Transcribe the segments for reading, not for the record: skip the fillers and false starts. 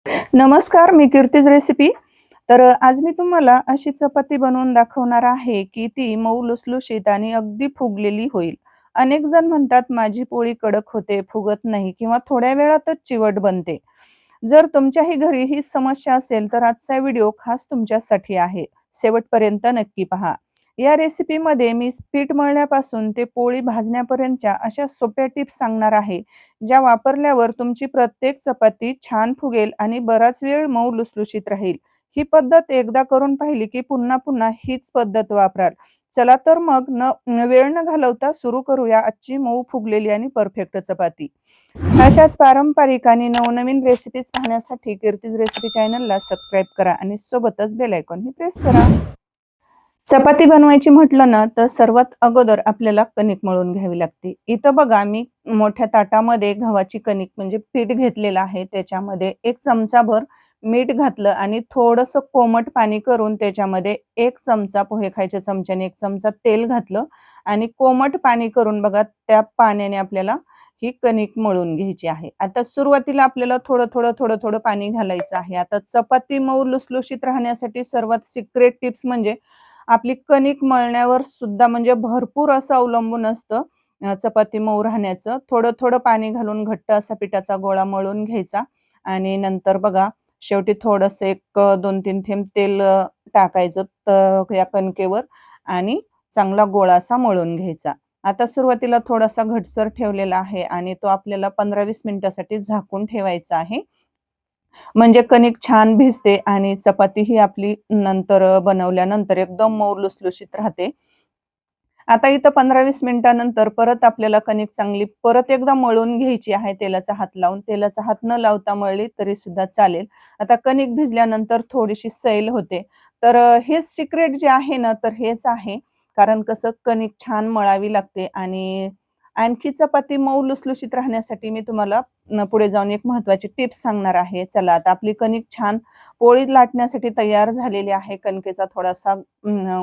नमस्कार, मी कीर्तीज रेसिपी. आज मी तुम्हाला अशी चपाती बनवून दाखवणार आहे, की ती मऊ लुसलुशीत आणि अगदी फुगलेली होईल. अनेक जण म्हणतात माझी पोळी कडक होते, फुगत नाही किंवा थोड्या वेळातच चिवट बनते. जर तुमच्याही घरी ही समस्या असेल, तर आजचा व्हिडिओ खास तुमच्यासाठी आहे. शेवटपर्यंत नक्की पहा. या रेसिपीमध्ये मी पीठ मळण्यापासून ते पोळी भाजण्यापर्यंतच्या अशा सोप्या टिप्स सांगणार आहे, ज्या वापरल्यावर तुमची प्रत्येक चपाती छान फुगेल आणि बराच वेळ मऊ लुसलुशीत राहील. ही पद्धत एकदा करून पाहिली की पुन्हा पुन्हा हीच पद्धत वापराल. चला तर मग वेळ न घालवता सुरू करूया आजची मऊ फुगलेली आणि परफेक्ट चपाती. अशाच पारंपरिक आणि नवनवीन रेसिपीज पाहण्यासाठी कीर्तीज रेसिपी चॅनलला सबस्क्राईब करा आणि सोबतच बेल आयकॉनही प्रेस करा. चपाती बनवायची म्हटलं ना, तर सर्वात अगोदर आपल्याला कणिक मळून घ्यावी लागते. इथं बघा मी मोठ्या ताटामध्ये गव्हाची कणिक म्हणजे पीठ घेतलेलं आहे. त्याच्यामध्ये 1 चमचाभर मीठ घातलं आणि थोडंसं कोमट पाणी करून त्याच्यामध्ये 1 चमचा पोहे खायच्या चमच्याने 1 चमचा तेल घातलं आणि कोमट पाणी करून बघा त्या पाण्याने आपल्याला ही कणिक मळून घ्यायची आहे. आता सुरुवातीला आपल्याला थोडं पाणी घालायचं आहे. आता चपाती मऊ लुसलुशीत राहण्यासाठी सर्वात सिक्रेट टिप्स म्हणजे आपली कणिक मळण्यावर सुद्धा म्हणजे भरपूर असं अवलंबून असतं चपाती मऊ राहण्याचं. थोडं पाणी घालून घट्ट असा पिठाचा गोळा मळून घ्यायचा आणि नंतर बघा शेवटी थोडंसं एक 2-3 थेंब तेल टाकायचं या कणकेवर आणि चांगला गोळा असा मळून घ्यायचा. आता सुरुवातीला थोडासा घटसर ठेवलेला आहे आणि तो आपल्याला 15-20 मिनिटासाठी झाकून ठेवायचा आहे. म्हणजे कणिक छान भिजते आणि चपाती ही आपली नंतर बनवल्यानंतर एकदम मऊ लुसलुशीत राहते. आता इथं 15-20 मिनिटानंतर परत आपल्याला कणिक चांगली परत एकदा मळून घ्यायची आहे तेलाचा हात लावून. तेलाचा हात न लावता मळली तरी सुद्धा चालेल. आता कणिक भिजल्यानंतर थोडीशी सैल होते. हेच सिक्रेट जे आहे ना, तर हेच आहे. कारण कसं कणिक छान मळावी लागते आणि आणखी चपाती मऊ लुसलुशीत राहण्यासाठी मी तुम्हाला पुढे जाऊन एक महत्त्वाची टिप्स सांगणार आहे. चला आता आपली कणिक छान पोळी लाटण्यासाठी तयार झालेली आहे. कणकेचा थोडासा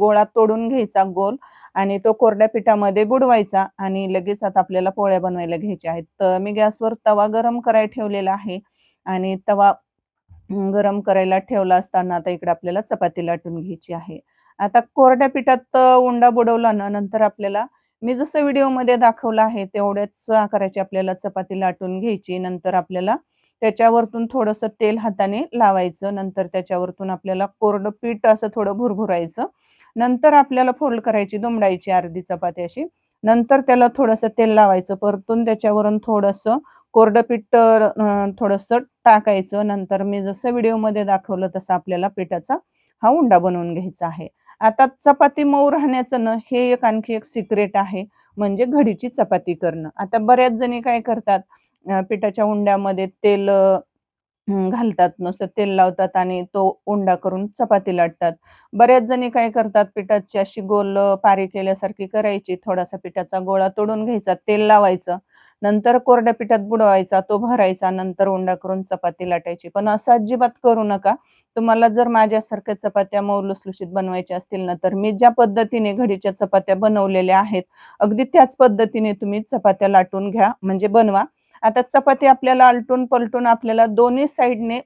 गोळा तोडून घ्यायचा गोल आणि तो कोरड्या पिठामध्ये बुडवायचा आणि लगेच आता आपल्याला पोळ्या बनवायला घ्यायच्या आहेत. तर मी गॅसवर तवा गरम करायला ठेवलेला आहे आणि तवा गरम करायला ठेवला असताना आता इकडे आपल्याला चपाती लाटून घ्यायची आहे. आता कोरड्या पिठात उंडा बुडवला ना, नंतर आपल्याला मी जसं व्हिडिओमध्ये दाखवलं आहे तेवढ्याच आकाराची आपल्याला चपाती लाटून घ्यायची. नंतर आपल्याला त्याच्यावरतून थोडंसं तेल हाताने लावायचं. नंतर त्याच्यावरतून आपल्याला कोरडं पीठ असं थोडं भुरभुरायचं. नंतर आपल्याला फोल्ड करायची, दुमडायची अर्धी चपाती अशी. नंतर त्याला थोडंसं तेल लावायचं. परतून त्याच्यावरून थोडंसं कोरडं पीठ थोडंसं टाकायचं. नंतर मी जसं व्हिडिओमध्ये दाखवलं तसं आपल्याला पिठाचा हा उंडा बनवून घ्यायचा आहे. आता चपाती मऊ राहण्याचं ना, हे एक आणखी एक सिक्रेट आहे, म्हणजे घडीची चपाती करणं. आता बऱ्याच जणी काय करतात, पिठाच्या उंड्यामध्ये तेल घालतात, नुसतं तेल लावतात आणि तो उंडा करून चपाती लाटतात. बऱ्याच जणी काय करतात, पिठाची अशी गोल पारी केल्यासारखी करायची, थोडासा पिठाचा गोळा तोडून घ्यायचा, तेल लावायचं, नंतर कोरड्या पिठात बुडवायचा, तो भरायचा, नंतर उंडा करून चपाती लाटायची. पण असं अजिबात करू नका. तुम्हाला जर माझ्यासारख्या चपात्या मऊ लुसलुशीत बनवायच्या असतील ना, तर मी ज्या पद्धतीने घडीच्या चपात्या बनवलेल्या आहेत, अगदी त्याच पद्धतीने तुम्ही चपात्या लाटून घ्या, म्हणजे बनवा. आता चपाती आपल्याला आलटून-पलटून आपल्याला दोन्ही साइडने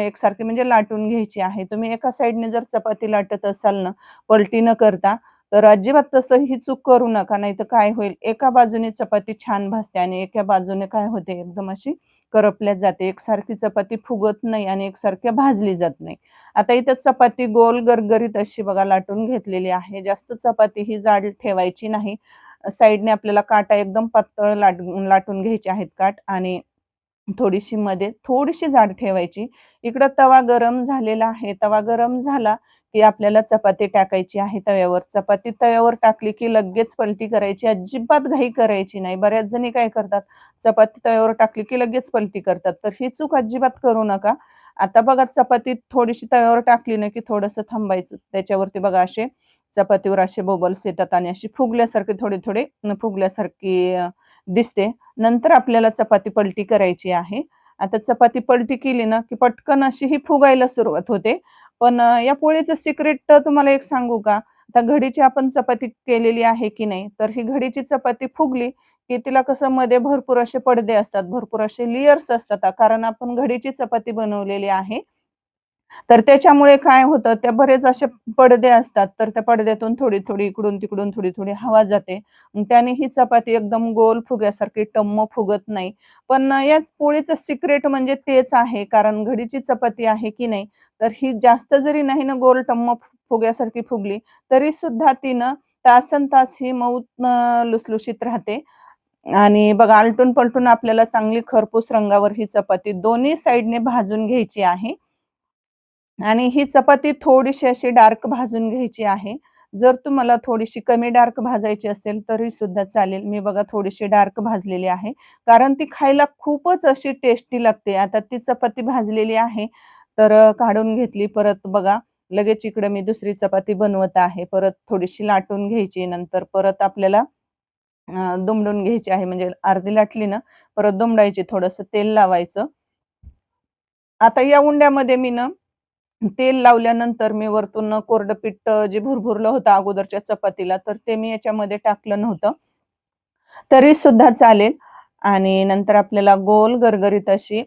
एकसारखी म्हणजे लाटून घ्यायची आहे. तुम्ही एका साइडने जर चपाती लाटत असाल ना, पलटी न करता, तर अजिबात तसं ही चूक करू नका. नाहीतर काय होईल, एका बाजूने चपाती छान भाजते आणि एका बाजूने काय होते, एकदम अशी करपल्या जाते. एकसारखी चपाती फुगत नाही आणि एकसारखी भाजली जात नाही. आता इथं चपाती गोल गरगरीत अशी बघा लाटून घेतलेली आहे. जास्त चपाती ही जाड ठेवायची नाही. साइडने आपल्याला काटा एकदम पातळ लाटून घ्यायचे आहेत काठ आणि थोडीशी मध्ये थोडीशी जाड ठेवायची. इकडं तवा गरम झालेला आहे. तवा गरम झाला, की आपल्याला चपाती टाकायची आहे तव्यावर. चपाती तव्यावर टाकली, की लगेच पलटी करायची. अजिबात घाई करायची नाही. बऱ्याच जणी काय करतात, चपाती तव्यावर टाकली, की लगेच पलटी करतात. तर ही चूक अजिबात करू नका. आता बघा चपाती थोडीशी तव्यावर टाकली ना, की थोडंसं थांबायचं. त्याच्यावरती बघा असे चपातीवर असे बबल्स येतात आणि अशी फुगल्यासारखे थोडे-थोडे फुगल्यासारखी दिसते. नंतर आपल्याला चपाती पलटी करायची आहे. आता चपाती पलटी केली ना, की पटकन अशी ही फुगायला सुरुवात होते. पण या पोळीचं सिक्रेट तुम्हाला एक सांगू का? आता घडीची आपण चपाती केलेली आहे की नाही, तर ही घडीची चपाती फुगली, की तिला कसं मध्ये भरपूर असे पडदे असतात, भरपूर असे लेयर्स असतात. कारण आपण घडीची चपाती बनवलेली आहे. तर त्याच्यामुळे काय होतं, त्या बरेच असे पडदे असतात, तर त्या पडद्यातून थोडी-थोडी, इकडून-तिकडून थोडी-थोडी हवा जाते. मग त्याने ही चपाती एकदम गोल फुग्यासारखी टम्म फुगत नाही. पण या पोळीचं सिक्रेट म्हणजे तेच आहे, कारण घडीची चपाती आहे की नाही, तर ही जास्त जरी नाही ना गोल टम्म फुग्यासारखी फुगली, तरीसुद्धा ती ना तासनतास ही मऊ लुसलुशीत राहते. आणि बघा आलटून-पलटून आपल्याला चांगली खरपूस रंगावर ही चपाती दोन्ही साइडने भाजून घ्यायची आहे. आणि ही चपाती थोडीशी अशी डार्क भाजून घ्यायची आहे. जर तुम्हाला थोडीशी कमी डार्क भाजायची असेल तरी सुद्धा चालेल. मी बघा थोडीशी डार्क भाजलेली आहे. कारण ती खायला खूपच अशी टेस्टी लागते. आता ती चपाती भाजलेली आहे, तर काढून घेतली. परत बघा लगेच इकडे मी दुसरी चपाती बनवत आहे. परत थोडीशी लाटून घ्यायची. नंतर परत आपल्याला दुमडून घ्यायची आहे. म्हणजे अर्धी लाटली ना, परत दुमडायची. थोडंसं तेल लावायचं. आता या उंड्यामध्ये मी ना तेल लावल्यानंतर मी वरतून कोरडं पीठ जे भुरभुरलं होतं अगोदरच्या चपातीला, तर ते मी याच्यामध्ये टाकलं नव्हतं. तरी सुद्धा चालेल आणि नंतर आपल्याला गोल गरगरीत अशी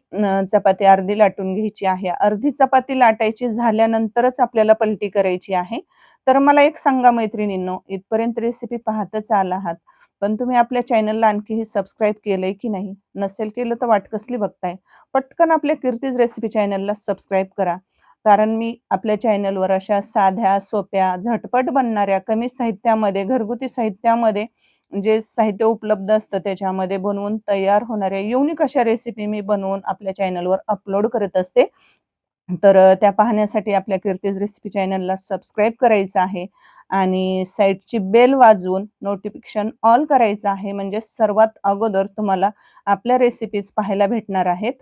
चपाती अर्धी लाटून घ्यायची आहे. अर्धी चपाती लाटायची झाल्यानंतरच आपल्याला पलटी करायची आहे. तर मला एक सांगा मैत्रिणींनो, इथपर्यंत रेसिपी पाहतच आला आहात, पण तुम्ही आपल्या चॅनलला आणखीही सबस्क्राईब केलंय की नाही? नसेल केलं तर वाट कसली बघताय? पटकन आपल्या कीर्तीज रेसिपी चॅनलला सबस्क्राईब करा. कारण मी आपल्या चॅनलवर अशा साध्या, सोप्या, झटपट बनणाऱ्या, कमी साहित्यामध्ये, घरगुती साहित्यामध्ये जे साहित्य उपलब्ध असतं त्याच्यामध्ये बनवून तयार होणाऱ्या युनिक अशा रेसिपी मी बनवून आपल्या चॅनलवर अपलोड करत असते. तर त्या पाहण्यासाठी आपल्या कीर्तीज रेसिपी चॅनलला सबस्क्राईब करायचं आहे आणि साइडची बेल वाजवून नोटिफिकेशन ऑल करायचं आहे. म्हणजे सर्वात अगोदर तुम्हाला आपल्या रेसिपीज पाहायला भेटणार आहेत.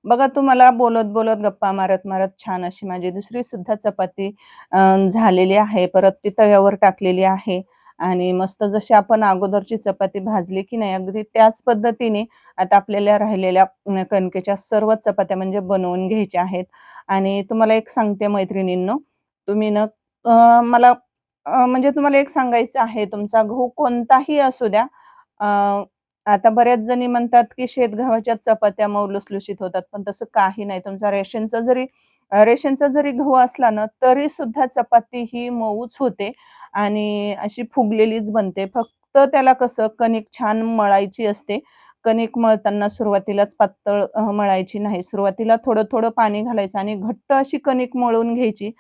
बघा तुम्हाला बोलत-बोलत, गप्पा मारत-मारत छान अशी माझी दुसरी सुद्धा चपाती झालेली आहे. परत ती तव्यावर टाकलेली आहे आणि मस्त जशी आपण अगोदरची चपाती भाजली की नाही, अगदी त्याच पद्धतीने आता आपल्याला राहिलेल्या कणकेच्या सर्व चपात्या म्हणजे बनवून घ्यायच्या आहेत. आणि तुम्हाला एक सांगते मैत्रिणींनो, तुम्ही ना मला म्हणजे तुम्हाला एक सांगायचं आहे, तुमचा गहू कोणताही असू द्या, आता बऱ्याच जणी म्हणतात, की शेतगव्हाच्या चपात्या मऊ लुसलुशीत होतात, पण तसं काही नाही. तुमचा रेशनचा जरी गहू असला ना, तरी सुद्धा चपाती ही मऊच होते आणि अशी फुगलेलीच बनते. फक्त त्याला कसं कणिक छान मळायची असते. कणिक मळताना सुरुवातीलाच पातळ मळायची नाही. सुरुवातीला थोडं-थोडं पाणी घालायचं आणि घट्ट अशी कणिक मळून घ्यायची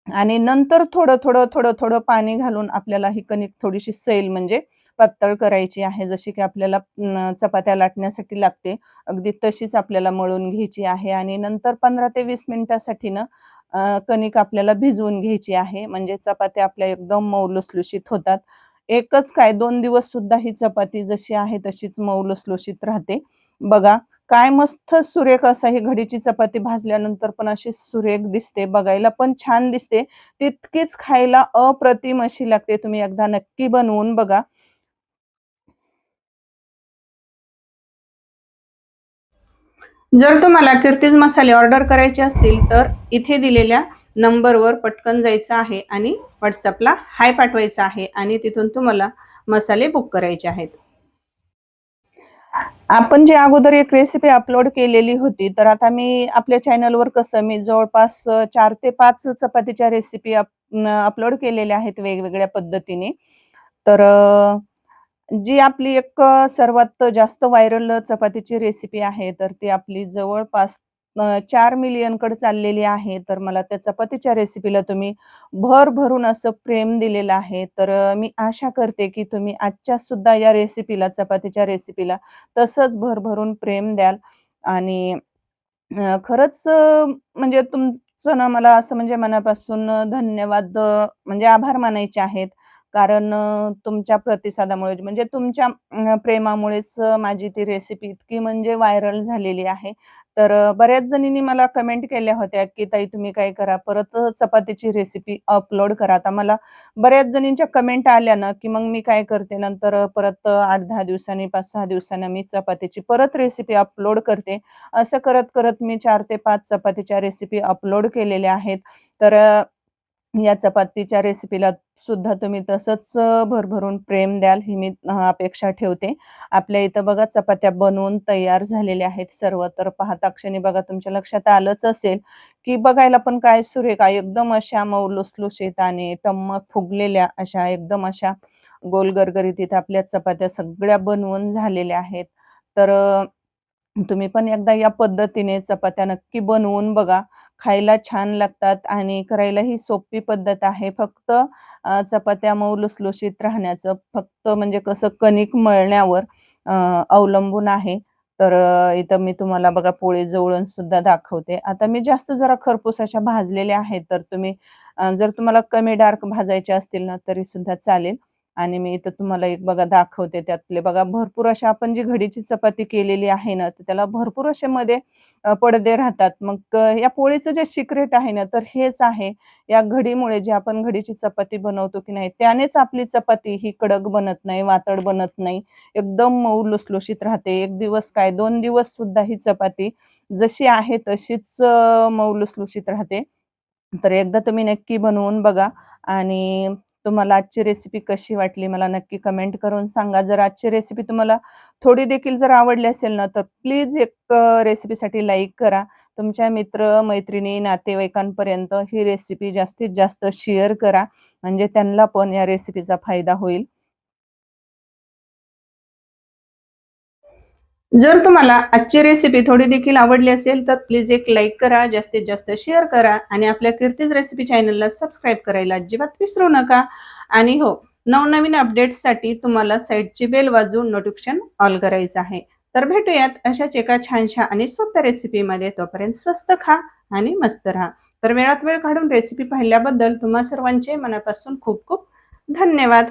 आणि नंतर थोडं-थोडं पाणी घालून आपल्याला ही कणिक थोडीशी सैल म्हणजे पातळ करायची आहे. जशी की आपल्याला चपात्या लाटण्यासाठी लागते. अगदी तशीच आपल्याला मळून घ्यायची आहे आणि नंतर 15 ते 20 मिनिटासाठी ना कणिक आपल्याला भिजवून घ्यायची आहे. म्हणजे चपात्या आपल्या एकदम मऊ लुसलुशीत होतात. एकच काय 2 दिवस सुद्धा ही चपाती जशी आहे तशीच मऊ लुसलुशीत राहते. बघा काय मस्त सुरेख असा ही घडीची चपाती भाजल्यानंतर पण अशी सुरेख दिसते. बघायला पण छान दिसते. तितकीच खायला अप्रतिम अशी लागते. तुम्ही एकदा नक्की बनवून बघा. जर तुम्हाला कीर्तीज मसाले ऑर्डर करायचे असतील, तर इथे दिलेल्या नंबरवर पटकन जायचं आहे आणि WhatsAppला हाय पाठवायचा आहे आणि तिथून तुम्हाला मसाले बुक करायचे आहेत. आपण जे अगोदर एक रेसिपी अपलोड केलेली होती, तर आता मी आपल्या चॅनलवर कसं मी जवळपास 4 ते 5 चपातीच्या रेसिपी अपलोड केलेल्या आहेत वेगवेगळ्या पद्धतीने. तर जी आपली एक सर्वात जास्त व्हायरल चपातीची रेसिपी आहे, तर ती आपली जवळपास 4 मिलियनकडे चाललेली आहे. तर मला त्या चपातीच्या रेसिपीला तुम्ही भरभरून असं प्रेम दिलेलं आहे. तर मी आशा करते, की तुम्ही आजच्या सुद्धा या रेसिपीला, चपातीच्या रेसिपीला तसंच भरभरून प्रेम द्याल आणि खरंच म्हणजे तुमचं ना मला असं म्हणजे मनापासून धन्यवाद म्हणजे आभार मानायचे आहेत. कारण तुमच्या प्रतिसादामुळे म्हणजे तुमच्या प्रेमामुळेच माझी ती रेसिपी इतकी म्हणजे व्हायरल झालेली आहे. तर बऱ्याच जणींनी मला कमेंट केल्या होत्या, की "ताई तुम्ही काय करा, परत चपातीची रेसिपी अपलोड करा." आता मला बऱ्याच जणींच्या कमेंट आल्या ना, की मग मी काय करते नंतर परत 8-10 दिवसांनी, 5-6 दिवसांनी मी चपातीची परत रेसिपी अपलोड करते. असं करत-करत मी 4 ते 5 चपातीच्या रेसिपी अपलोड केलेल्या आहेत. तर या चपातीच्या रेसिपीला सुद्धा तुम्ही तसंच भरभरून प्रेम द्याल ही मी अपेक्षा ठेवते. आपल्या इथं बघा चपात्या बनवून तयार झालेल्या आहेत सर्व. तर पाहता क्षणी बघा तुमच्या लक्षात आलंच असेल, की बघायला पण काय सुरेख आहे. एकदम अशा मऊ लुसलुशीत आणि टम्म फुगलेल्या अशा एकदम अशा गोल गरगरीत आपल्या चपात्या सगळ्या बनवून झालेल्या आहेत. तर तुम्ही पण एकदा या पद्धतीने चपात्या नक्की बनवून बघा. खायला छान लागतात आणि करायला ही सोपी पद्धत आहे. फक्त चपात्या मऊ लुसलुशीत राहण्याचं फक्त म्हणजे कसं कणिक मळण्यावर अ, अवलंबून आहे. तर इथं मी तुम्हाला बघा पोळी जवळून सुद्धा दाखवते. आता मी जास्त जरा खरपूस अशा भाजलेल्या आहेत. तर तुम्ही जर तुम्हाला कमी डार्क भाजायचे असतील ना तरी सुद्धा चालेल. आणि मी इथं तुम्हाला एक बघा दाखवते त्यातले बघा भरपूर अशा आपण जी घडीची चपाती केलेली आहे ना, तर त्याला भरपूर असे मध्ये पडदे राहतात. मग या पोळीचं जे सिक्रेट आहे ना, तर हेच आहे. या घडीमुळे जे आपण घडीची चपाती बनवतो की नाही, त्यानेच आपली चपाती ही कडक बनत नाही, वातड बनत नाही. एकदम मऊ लुसलुशीत राहते. 1 दिवस काय 2 दिवस सुद्धा ही चपाती जशी आहे तशीच मऊ लुसलुशीत राहते. तर एकदा तुम्ही नक्की बनवून बघा आणि तुम्हाला आजची रेसिपी कशी वाटली मला नक्की कमेंट करून सांगा. जर आजची रेसिपी तुम्हाला थोडी देखील जर आवडली असेल ना, तर प्लीज एक रेसिपीसाठी लाईक करा. तुमच्या मित्र-मैत्रिणी, नातेवाईकांपर्यंत ही रेसिपी जास्तीत जास्त शेअर करा. म्हणजे त्यांना पण या रेसिपीचा फायदा होईल. जर तुम्हाला आजची रेसिपी थोडी देखील आवडली असेल, तर प्लीज एक लाईक करा, जास्तीत जास्त शेअर करा आणि आपल्या कीर्तीज रेसिपी चॅनलला सबस्क्राईब करायला अजिबात विसरू नका. आणि हो, नवनवीन अपडेट्ससाठी तुम्हाला साइडची बेल वाजवून नोटिफिकेशन ऑल करायचं आहे. तर भेटूयात अशाच एका छानशा आणि सोप्या रेसिपीमध्ये. तोपर्यंत स्वस्त खा आणि मस्त राहा. तर वेळात वेळ काढून रेसिपी पाहिल्याबद्दल तुम्हा सर्वांचे मनापासून खूप खूप धन्यवाद.